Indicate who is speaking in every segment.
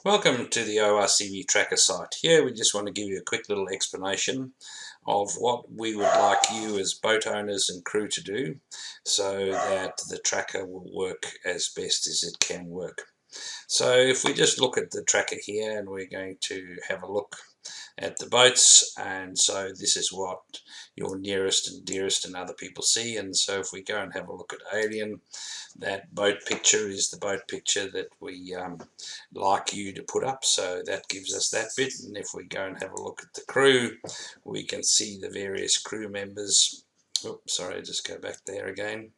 Speaker 1: Welcome to the ORCV tracker site. Here we just want to give you a quick little explanation of what we would like you as boat owners and crew to do so that the tracker will work as best as it can work. So if we just look at the tracker here, and we're going to have a look at the boats, and so this is what your nearest and dearest and other people see. And so if we go and have a look at Alien, that boat picture is the boat picture that we like you to put up, so that gives us that bit. And if we go and have a look at the crew, we can see the various crew members. Oops, sorry, just go back there again.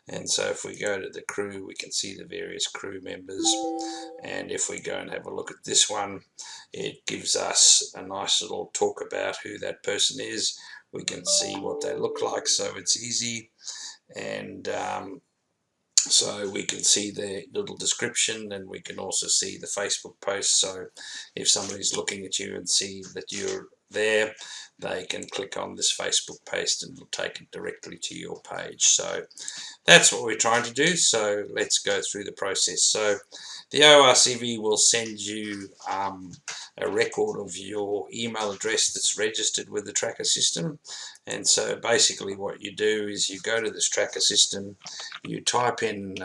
Speaker 1: And so if we go to the crew, we can see the various crew members. And if we go and have a look at this one, it gives us a nice little talk about who that person is. We can see what they look like, so it's easy. And so we can see the little description, and we can also see the Facebook post. So if somebody's looking at you and see that you're there, they can click on this Facebook post and it'll take it directly to your page. So that's what we're trying to do. So let's go through the process. So the ORCV will send you a record of your email address that's registered with the tracker system. And so basically what you do is you go to this tracker system, you type in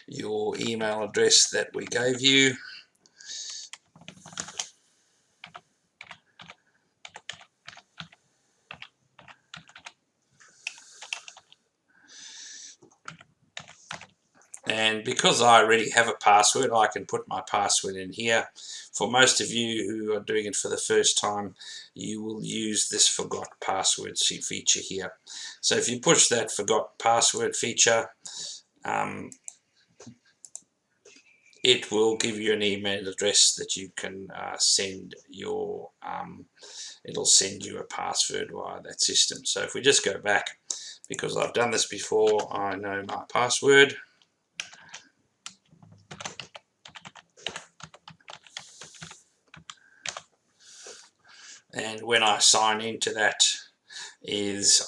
Speaker 1: your email address that we gave you, and because I already have a password, I can put my password in here. For most of you who are doing it for the first time, you will use this forgot password feature here. So if you push that forgot password feature, it will give you an email address that you can send your, it'll send you a password via that system. So if we just go back, because I've done this before, I know my password. And when I sign into that,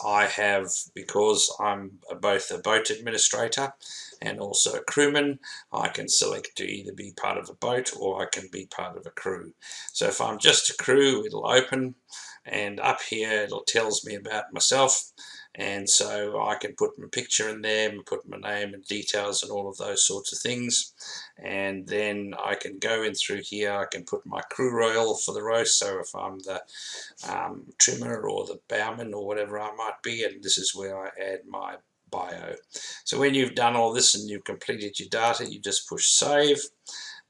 Speaker 1: I have, because I'm both a boat administrator and also a crewman, I can select to either be part of a boat or I can be part of a crew. So if I'm just a crew, it'll open, and up here it tells me about myself, and so I can put my picture in there and put my name and details and all of those sorts of things. And then I can go in through here, I can put my crew role for the roast, so if I'm the trimmer or the bowman or whatever I might be, and this is where I add my bio. So when you've done all this and you've completed your data, you just push save.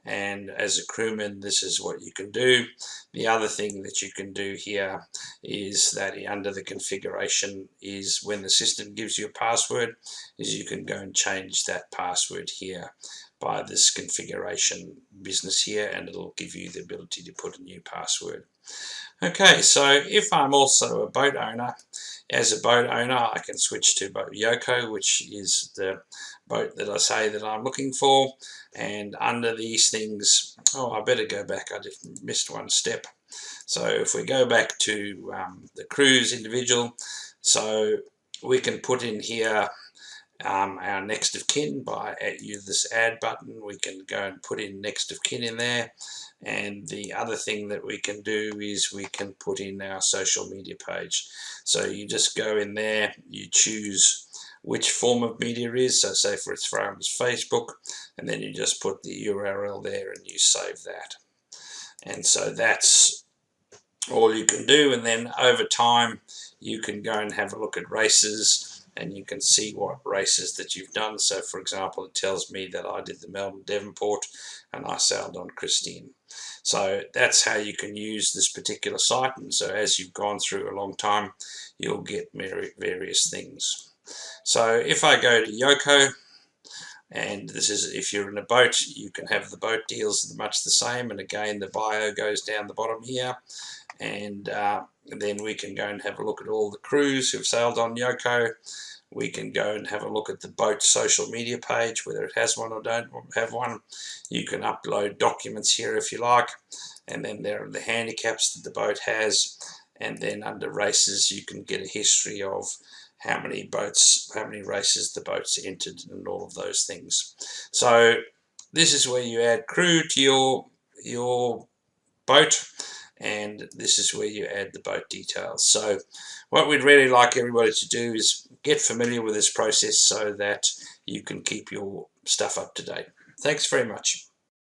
Speaker 1: And as a crewman, this is what you can do. The other thing that you can do here is that under the configuration is when the system gives you a password, is you can go and change that password here by this configuration business here, and it'll give you the ability to put a new password. Okay, so if I'm also a boat owner, as a boat owner I can switch to boat Yoko, which is the boat that I say that I'm looking for. And under these things, oh, I better go back, I just missed one step. So if we go back to the cruise individual, so we can put in here our next of kin by use this add button. We can go and put in next of kin in there, and the other thing that we can do is we can put in our social media page. So you just go in there, you choose which form of media it is, so say for instance Facebook, and then you just put the URL there and you save that. And so that's all you can do, and then over time you can go and have a look at races, and you can see what races that you've done. So for example, it tells me that I did the Melbourne Devonport and I sailed on Christine. So that's how you can use this particular site, and so as you've gone through a long time, you'll get various things. So if I go to Yoko, and this is if you're in a boat, you can have the boat deals much the same, and again the bio goes down the bottom here, and then we can go and have a look at all the crews who've sailed on Yoko. We can go and have a look at the boat social media page, whether it has one or don't have one. You can upload documents here if you like, and then there are the handicaps that the boat has, and then under races you can get a history of how many races the boat's entered and all of those things. So this is where you add crew to your boat, and this is where you add the boat details. So what we'd really like everybody to do is get familiar with this process so that you can keep your stuff up to date. Thanks very much.